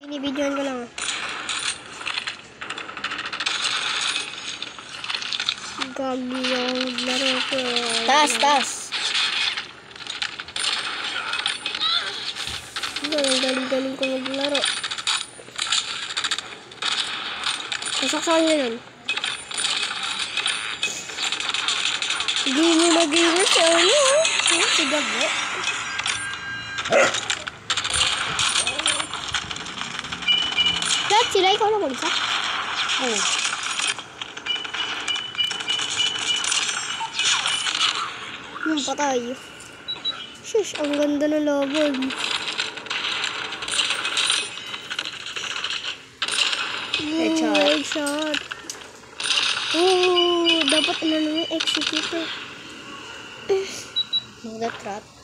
Binibidyoan ko lang. Gagi yung laro ko. Taas. Galing ko maglaro. Sasaksakan nyo nun. Hindi mo nag-iwas sa ano. Si Gabo. Lahat sila, ikaw na mag-isa? Oh. Patay. Shush, ang ganda ng laban. Headshot. Oh, dapat ano naman execute. Magda-trap.